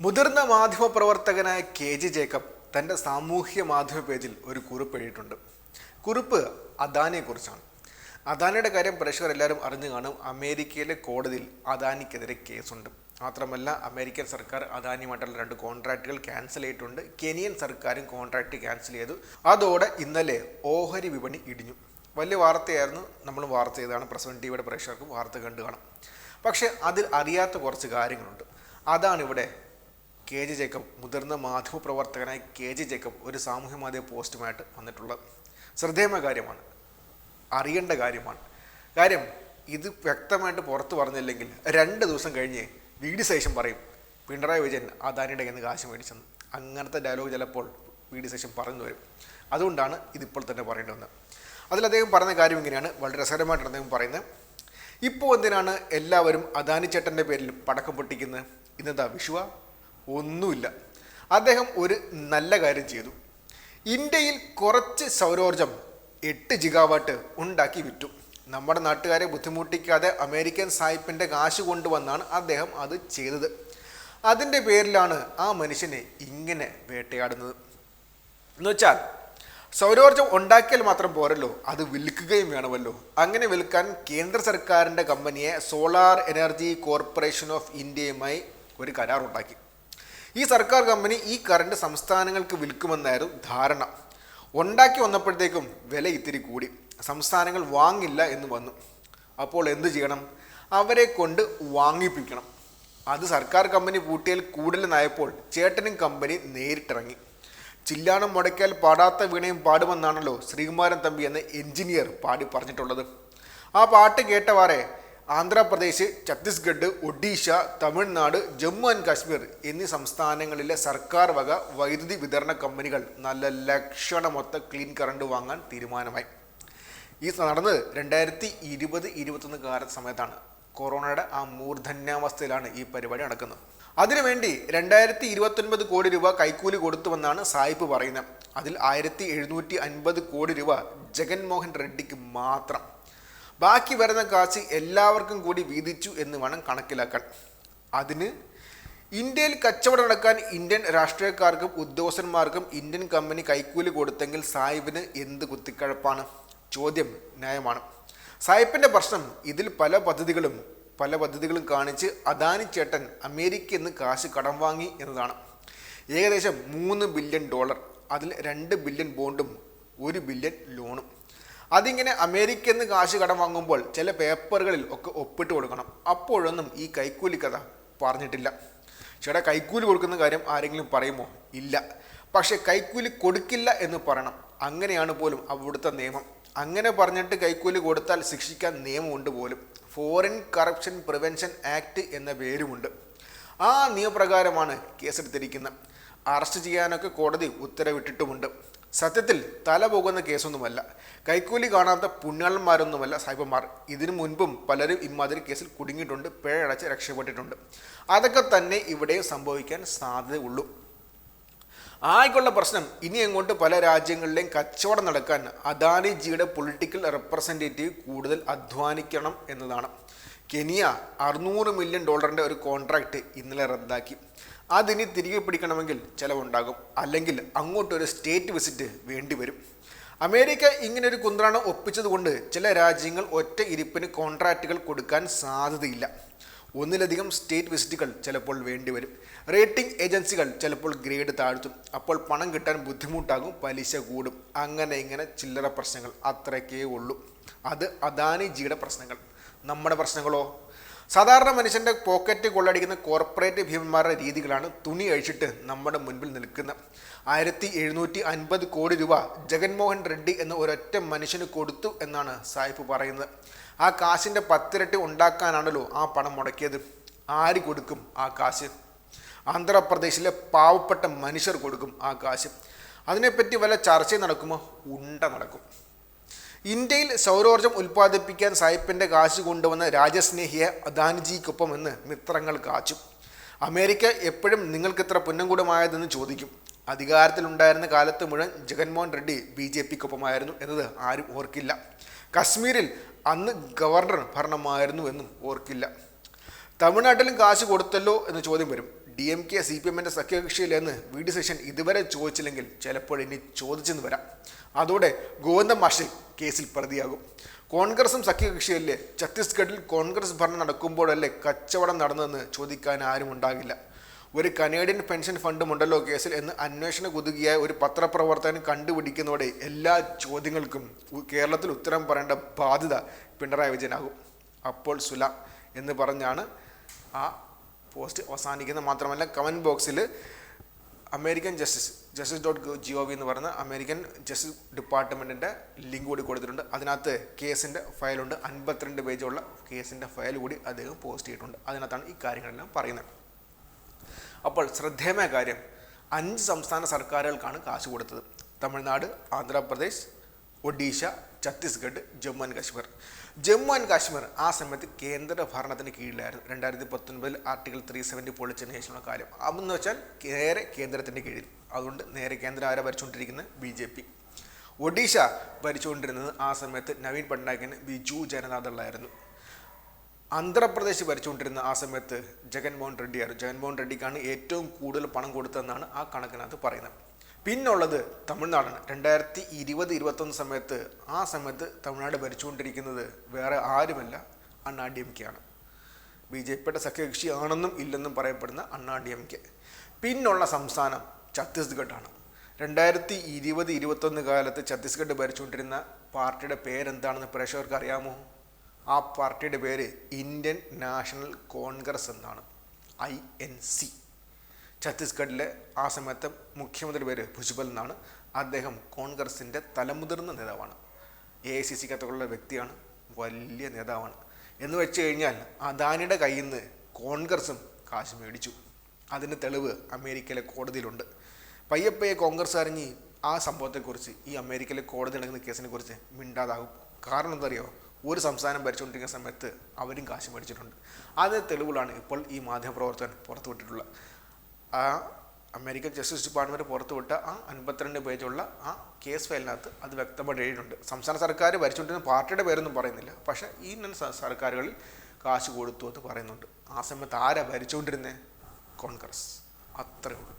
മുതിർന്ന മാധ്യമപ്രവർത്തകനായ കെ.ജി. ജേക്കബ് തൻ്റെ സാമൂഹ്യ മാധ്യമ പേജിൽ ഒരു കുറിപ്പ് എഴുതിയിട്ടുണ്ട്. കുറിപ്പ് അദാനിയെക്കുറിച്ചാണ്. അദാനിയുടെ കാര്യം പ്രേക്ഷകർ എല്ലാവരും അറിഞ്ഞു കാണും. അമേരിക്കയിലെ കോടതിയിൽ അദാനിക്കെതിരെ കേസുണ്ട്. മാത്രമല്ല, അമേരിക്കൻ സർക്കാർ അദാനിയുമായിട്ടുള്ള 2 കോൺട്രാക്റ്റുകൾ ക്യാൻസൽ ചെയ്തിട്ടുണ്ട്. കെനിയൻ സർക്കാരും കോൺട്രാക്റ്റ് ക്യാൻസൽ ചെയ്തു. അതോടെ ഇന്നലെ ഓഹരി വിപണി ഇടിഞ്ഞു. വലിയ വാർത്തയായിരുന്നു. നമ്മൾ വാർത്ത ചെയ്താണ്. പ്രസ് ടിവിയുടെ പ്രേക്ഷകർക്കും വാർത്ത കണ്ടു കാണും. പക്ഷേ അതിൽ അറിയാത്ത കുറച്ച് കാര്യങ്ങളുണ്ട്. അതാണിവിടെ കെ.ജി. ജേക്കബ്, മുതിർന്ന മാധ്യമപ്രവർത്തകനായ കെ.ജി. ജേക്കബ് ഒരു സാമൂഹ്യ മാധ്യമ പോസ്റ്റുമായിട്ട് വന്നിട്ടുള്ളത്. ശ്രദ്ധേയമായ കാര്യമാണ്, അറിയേണ്ട കാര്യമാണ്. കാര്യം ഇത് വ്യക്തമായിട്ട് പുറത്തു പറഞ്ഞില്ലെങ്കിൽ 2 ദിവസം കഴിഞ്ഞ് വി.ഡി. സതീശൻ പറയും പിണറായി വിജയൻ അദാനിയുടെ കയ്യിൽ നിന്ന് കാശ് മേടിച്ചെന്ന്. അങ്ങനത്തെ ഡയലോഗ് ചിലപ്പോൾ വി.ഡി. സതീശൻ പറഞ്ഞു വരും. അതുകൊണ്ടാണ് ഇതിപ്പോൾ തന്നെ പറയേണ്ടി വന്നത്. അതിൽ അദ്ദേഹം പറഞ്ഞ കാര്യം ഇങ്ങനെയാണ്, വളരെ രസകരമായിട്ടാണ് അദ്ദേഹം പറയുന്നത്. ഇപ്പോൾ എന്തിനാണ് എല്ലാവരും അദാനി ചേട്ടൻ്റെ പേരിൽ പടക്കം പൊട്ടിക്കുന്നത്? ഇന്നെന്താ വിഷുവ? ഒന്നുമില്ല. അദ്ദേഹം ഒരു നല്ല കാര്യം ചെയ്തു. ഇന്ത്യയിൽ കുറച്ച് സൗരോർജം 8 ജിഗാവാട്ട് ഉണ്ടാക്കി വിറ്റു. നമ്മുടെ നാട്ടുകാരെ ബുദ്ധിമുട്ടിക്കാതെ അമേരിക്കൻ സായിപ്പിൻ്റെ കാശ് കൊണ്ടുവന്നാണ് അദ്ദേഹം അത് ചെയ്തത്. അതിൻ്റെ പേരിലാണ് ആ മനുഷ്യനെ ഇങ്ങനെ വേട്ടയാടുന്നത്. എന്നുവെച്ചാൽ സൗരോർജം ഉണ്ടാക്കിയാൽ മാത്രം പോരല്ലോ, അത് വിൽക്കുകയും വേണമല്ലോ. അങ്ങനെ വിൽക്കാൻ കേന്ദ്ര സർക്കാരിൻ്റെ കമ്പനിയെ സോളാർ എനർജി കോർപ്പറേഷൻ ഓഫ് ഇന്ത്യയുമായി ഒരു കരാറുണ്ടാക്കി. ഈ സർക്കാർ കമ്പനി ഈ കറണ്ട് സംസ്ഥാനങ്ങൾക്ക് വിൽക്കുമെന്നായിരുന്നു ധാരണ. ഉണ്ടാക്കി വന്നപ്പോഴത്തേക്കും വില ഇത്തിരി കൂടി. സംസ്ഥാനങ്ങൾ വാങ്ങില്ല എന്ന് വന്നു. അപ്പോൾ എന്തു ചെയ്യണം? അവരെ കൊണ്ട് വാങ്ങിപ്പിക്കണം. അത് സർക്കാർ കമ്പനി പൂട്ടിയാൽ കൂടുതലെന്നായപ്പോൾ ചേട്ടനും കമ്പനി നേരിട്ടിറങ്ങി. ചില്ലാണം മുടക്കിയാൽ പാടാത്ത വീണയും പാടുമെന്നാണല്ലോ ശ്രീകുമാരൻ തമ്പി എന്ന എഞ്ചിനീയർ പാടി പറഞ്ഞിട്ടുള്ളത്. ആ പാട്ട് കേട്ടവാറെ ആന്ധ്രാപ്രദേശ്, ഛത്തീസ്ഗഡ്, ഒഡീഷ, തമിഴ്നാട്, ജമ്മു ആൻഡ് കാശ്മീർ എന്നീ സംസ്ഥാനങ്ങളിലെ സർക്കാർ വക വൈദ്യുതി വിതരണ കമ്പനികൾ നല്ല ലക്ഷണമൊത്ത ക്ലീൻ കറണ്ട് വാങ്ങാൻ തീരുമാനമായി. ഈ നടന്നത് 2020-21 കാല സമയത്താണ്. കൊറോണയുടെ ആ മൂർധന്യാവസ്ഥയിലാണ് ഈ പരിപാടി നടക്കുന്നത്. അതിനുവേണ്ടി 2029 കോടി രൂപ കൈക്കൂലി കൊടുത്തുവെന്നാണ് സായിപ്പ് പറയുന്നത്. അതിൽ 1750 കോടി രൂപ ജഗൻമോഹൻ റെഡ്ഡിക്ക് മാത്രം. ബാക്കി വരുന്ന കാശ് എല്ലാവർക്കും കൂടി വീതിച്ചു എന്ന് വേണം കണക്കിലാക്കാൻ. അതിന് ഇന്ത്യയിൽ കച്ചവടം നടക്കാൻ ഇന്ത്യൻ രാഷ്ട്രീയക്കാർക്കും ഉദ്യോഗസ്ഥന്മാർക്കും ഇന്ത്യൻ കമ്പനി കൈക്കൂലി കൊടുത്തെങ്കിൽ സായിപ്പിന് എന്ത് കുത്തിക്കഴപ്പാണ്? ചോദ്യം ന്യായമാണ്. സായിപ്പിൻ്റെ പ്രശ്നം ഇതിൽ പല പദ്ധതികളും കാണിച്ച് അദാനി ചേട്ടൻ അമേരിക്കയിൽ നിന്ന് കാശ് കടം വാങ്ങി എന്നതാണ്. ഏകദേശം $3 ബില്യൺ. അതിൽ 2 ബില്യൺ ബോണ്ടും 1 ബില്യൺ ലോണും. അതിങ്ങനെ അമേരിക്കയിൽ നിന്ന് കാശ് കടം വാങ്ങുമ്പോൾ ചില പേപ്പറുകളിൽ ഒക്കെ ഒപ്പിട്ട് കൊടുക്കണം. അപ്പോഴൊന്നും ഈ കൈക്കൂലി കഥ പറഞ്ഞിട്ടില്ല. ചേട്ടാ, കൈക്കൂലി കൊടുക്കുന്ന കാര്യം ആരെങ്കിലും പറയുമോ? ഇല്ല. പക്ഷെ കൈക്കൂലി കൊടുക്കില്ല എന്ന് പറയണം. അങ്ങനെയാണ് പോലും അവിടുത്തെ നിയമം. അങ്ങനെ പറഞ്ഞിട്ട് കൈക്കൂലി കൊടുത്താൽ ശിക്ഷിക്കാൻ നിയമമുണ്ട് പോലും. ഫോറിൻ കറപ്ഷൻ പ്രിവെൻഷൻ ആക്ട് എന്ന പേരുമുണ്ട്. ആ നിയമപ്രകാരമാണ് കേസെടുത്തിരിക്കുന്നത്. അറസ്റ്റ് ചെയ്യാനൊക്കെ കോടതി ഉത്തരവിട്ടിട്ടുമുണ്ട്. സത്യത്തിൽ തല പോകുന്ന കേസൊന്നുമല്ല. കൈക്കൂലി കാണാത്ത പുണ്യാളന്മാരൊന്നുമല്ല സായിപ്പന്മാർ. ഇതിനു മുൻപും പലരും ഇമാതിരി കേസിൽ കുടുങ്ങിയിട്ടുണ്ട്, പിഴയടച്ച് രക്ഷപ്പെട്ടിട്ടുണ്ട്. അതൊക്കെ തന്നെ ഇവിടെയും സംഭവിക്കാൻ സാധ്യതയുള്ളൂ. ആയിക്കൊള്ള പ്രശ്നം, ഇനി അങ്ങോട്ട് പല രാജ്യങ്ങളിലെയും കച്ചവടം നടക്കാൻ അദാനിജിയുടെ പൊളിറ്റിക്കൽ റെപ്രസെൻറ്റേറ്റീവ് കൂടുതൽ അധ്വാനിക്കണം എന്നതാണ്. കെനിയ $600 മില്യൺ ഒരു കോൺട്രാക്റ്റ് ഇന്നലെ റദ്ദാക്കി. അതിനി തിരികെ പിടിക്കണമെങ്കിൽ ചിലവുണ്ടാകും. അല്ലെങ്കിൽ അങ്ങോട്ടൊരു സ്റ്റേറ്റ് വിസിറ്റ് വേണ്ടിവരും. അമേരിക്ക ഇങ്ങനൊരു കുന്ത്രാണം ഒപ്പിച്ചതുകൊണ്ട് ചില രാജ്യങ്ങൾ ഒറ്റ ഇരിപ്പിന് കോൺട്രാക്റ്റുകൾ കൊടുക്കാൻ സാധ്യതയില്ല. ഒന്നിലധികം സ്റ്റേറ്റ് വിസിറ്റുകൾ ചിലപ്പോൾ വേണ്ടിവരും. റേറ്റിംഗ് ഏജൻസികൾ ചിലപ്പോൾ ഗ്രേഡ് താഴ്ത്തും. അപ്പോൾ പണം കിട്ടാൻ ബുദ്ധിമുട്ടാകും, പലിശ കൂടും. അങ്ങനെ ഇങ്ങനെ ചില്ലറ പ്രശ്നങ്ങൾ അത്രയ്ക്കേ ഉള്ളൂ. അത് അദാനിജിയുടെ പ്രശ്നങ്ങൾ. നമ്മുടെ പ്രശ്നങ്ങളോ? സാധാരണ മനുഷ്യൻ്റെ പോക്കറ്റ് കൊള്ളടിക്കുന്ന കോർപ്പറേറ്റ് ഭീമന്മാരുടെ രീതികളാണ് തുണി അഴിച്ചിട്ട് നമ്മുടെ മുൻപിൽ നിൽക്കുന്നത്. 1750 കോടി രൂപ ജഗൻമോഹൻ റെഡ്ഡി എന്ന ഒരൊറ്റ മനുഷ്യന് കൊടുത്തു എന്നാണ് സായിപ്പ് പറയുന്നത്. ആ കാശിൻ്റെ 10 ഇരട്ടി ഉണ്ടാക്കാനാണല്ലോ ആ പണം മുടക്കിയത്. ആര് കൊടുക്കും ആ കാശ്? ആന്ധ്രാപ്രദേശിലെ പാവപ്പെട്ട മനുഷ്യർ കൊടുക്കും ആ കാശ്. അതിനെപ്പറ്റി വല്ല ചർച്ചയും നടക്കുമോ? നടക്കും. ഇന്ത്യയിൽ സൗരോർജം ഉൽപ്പാദിപ്പിക്കാൻ സായിപ്പിൻ്റെ കാശ് കൊണ്ടുവന്ന രാജ്യസ്നേഹിയെ അദാനിജിക്കൊപ്പം എന്ന് മിത്രങ്ങൾ കാച്ചും. അമേരിക്ക എപ്പോഴും നിങ്ങൾക്കിത്ര പുന്നംകുടമായതെന്ന് ചോദിക്കും. അധികാരത്തിലുണ്ടായിരുന്ന കാലത്ത് മുഴുവൻ ജഗൻമോഹൻ റെഡ്ഡി BJPക്കൊപ്പമായിരുന്നു എന്നത് ആരും ഓർക്കില്ല. കശ്മീരിൽ അന്ന് ഗവർണർ ഭരണമായിരുന്നു എന്നും ഓർക്കില്ല. തമിഴ്നാട്ടിലും കാശ് കൊടുത്തല്ലോ എന്ന ചോദ്യം വരും. DMK CPM സഖ്യകക്ഷിയിലെന്ന് വി ഡി സതീശൻ ഇതുവരെ ചോദിച്ചില്ലെങ്കിൽ ചിലപ്പോൾ ഇനി ചോദിച്ചെന്ന് വരാം. അതോടെ ഗോവിന്ദ മാഷ് കേസിൽ പ്രതിയാകും. കോൺഗ്രസും സഖ്യകക്ഷിയല്ലേ, ഛത്തീസ്ഗഡിൽ കോൺഗ്രസ് ഭരണം നടക്കുമ്പോഴല്ലേ കച്ചവടം നടന്നതെന്ന് ചോദിക്കാൻ ആരും ഉണ്ടാകില്ല. ഒരു കനേഡിയൻ പെൻഷൻ ഫണ്ടുമുണ്ടല്ലോ കേസിൽ എന്ന് അന്വേഷണ കുതുകിയായ ഒരു പത്രപ്രവർത്തകൻ കണ്ടുപിടിക്കുന്നതോടെ എല്ലാ ചോദ്യങ്ങൾക്കും കേരളത്തിൽ ഉത്തരം പറയേണ്ട ബാധ്യത പിണറായി വിജയനാകും. അപ്പോൾ സുലാം എന്ന് പറഞ്ഞാണ് ആ പോസ്റ്റ് അവസാനിക്കുന്നത്. മാത്രമല്ല കമൻറ്റ് ബോക്സിൽ അമേരിക്കൻ justice.gov എന്ന് പറയുന്ന അമേരിക്കൻ ജസ്റ്റിസ് ഡിപ്പാർട്ട്മെൻറ്റിൻ്റെ ലിങ്ക് കൂടി കൊടുത്തിട്ടുണ്ട്. അതിനകത്ത് കേസിൻ്റെ ഫയലുണ്ട്. 52 പേജുള്ള കേസിൻ്റെ ഫയൽ കൂടി അദ്ദേഹം പോസ്റ്റ് ചെയ്തിട്ടുണ്ട്. അതിനകത്താണ് ഈ കാര്യങ്ങളെല്ലാം പറയുന്നത്. അപ്പോൾ ശ്രദ്ധേയമായ കാര്യം, 5 സംസ്ഥാന സർക്കാരുകൾക്കാണ് കാശ് കൊടുത്തത്. തമിഴ്നാട്, ആന്ധ്രാപ്രദേശ്, ഒഡീഷ, ഛത്തീസ്ഗഡ്, ജമ്മു ആൻഡ് കാശ്മീർ. ജമ്മു ആൻഡ് കാശ്മീർ ആ സമയത്ത് കേന്ദ്ര ഭരണത്തിന് കീഴിലായിരുന്നു. 2019 ആർട്ടിക്കിൾ 370 പൊളിച്ചതിന് ശേഷമുള്ള കാര്യം. അതെന്ന് വെച്ചാൽ നേരെ കേന്ദ്രത്തിൻ്റെ കീഴിൽ. അതുകൊണ്ട് നേരെ കേന്ദ്രം ആരാ ഭരിച്ചുകൊണ്ടിരിക്കുന്നത്? BJP. ഒഡീഷ ഭരിച്ചുകൊണ്ടിരുന്നത് ആ സമയത്ത് നവീൻ പട്നായിക്കിന് ബിജു ജനതാദളായിരുന്നു. ആന്ധ്രാപ്രദേശ് ഭരിച്ചുകൊണ്ടിരുന്ന ആ സമയത്ത് ജഗൻമോഹൻ റെഡ്ഡിയായിരുന്നു. ജഗൻമോഹൻ റെഡ്ഡിക്കാണ് ഏറ്റവും കൂടുതൽ പണം കൊടുത്തതെന്നാണ് ആ കണക്കിനകത്ത് പറയുന്നത്. പിന്നുള്ളത് തമിഴ്നാടാണ്. 2020-21 സമയത്ത് ആ സമയത്ത് തമിഴ്നാട് ഭരിച്ചുകൊണ്ടിരിക്കുന്നത് വേറെ ആരുമല്ല, അണ്ണാ DMK ആണ്. BJPയുടെ സഖ്യകക്ഷി ആണെന്നും ഇല്ലെന്നും പറയപ്പെടുന്ന അണ്ണാ DMK. പിന്നുള്ള സംസ്ഥാനം ഛത്തീസ്ഗഡാണ്. 2020-21 കാലത്ത് ഛത്തീസ്ഗഡ് ഭരിച്ചുകൊണ്ടിരുന്ന പാർട്ടിയുടെ പേരെന്താണെന്ന് പ്രേക്ഷകർക്ക് അറിയാമോ? ആ പാർട്ടിയുടെ പേര് ഇന്ത്യൻ നാഷണൽ കോൺഗ്രസ് എന്നാണ്, INC. ഛത്തീസ്ഗഡിലെ ആ സമയത്തെ മുഖ്യമന്ത്രി പേര് ഭുജ്ബൽ എന്നാണ്. അദ്ദേഹം കോൺഗ്രസിൻ്റെ തലമുതിർന്ന നേതാവാണ്. AICC കത്തുള്ള വ്യക്തിയാണ്, വലിയ നേതാവാണ്. എന്ന് വെച്ച് കഴിഞ്ഞാൽ അദാനിയുടെ കയ്യിൽ നിന്ന് കോൺഗ്രസും കാശ് മേടിച്ചു. അതിന് തെളിവ് അമേരിക്കയിലെ കോടതിയിലുണ്ട്. പയ്യെ കോൺഗ്രസ് അറിഞ്ഞ് ആ സംഭവത്തെക്കുറിച്ച്, ഈ അമേരിക്കയിലെ കോടതി നടക്കുന്ന കേസിനെ കുറിച്ച് മിണ്ടാതാകും. കാരണം എന്താ അറിയോ? ഒരു സംസ്ഥാനം ഭരിച്ചുകൊണ്ടിരിക്കുന്ന സമയത്ത് അവരും കാശ് മേടിച്ചിട്ടുണ്ട്. അതേ തെളിവുകളാണ് ഇപ്പോൾ ഈ മാധ്യമപ്രവർത്തകൻ പുറത്തുവിട്ടിട്ടുള്ളത്. ആ അമേരിക്കൻ ജസ്റ്റിസ് ഡിപ്പാർട്ട്മെൻറ്റ് പുറത്തുവിട്ട ആ 52 പേജുള്ള ആ കേസ് ഫയലിനകത്ത് അത് വ്യക്തമായിട്ട് എഴുതിയിട്ടുണ്ട്. സംസ്ഥാന സർക്കാർ ഭരിച്ചുകൊണ്ടിരുന്ന പാർട്ടിയുടെ പേരൊന്നും പറയുന്നില്ല, പക്ഷേ ഈ സർക്കാരുകളിൽ കാശ് കൊടുത്തു എന്ന് പറയുന്നുണ്ട്. ആ സമയത്ത് ആരാ ഭരിച്ചുകൊണ്ടിരുന്നത്? കോൺഗ്രസ്. അത്രയേ ഉള്ളൂ.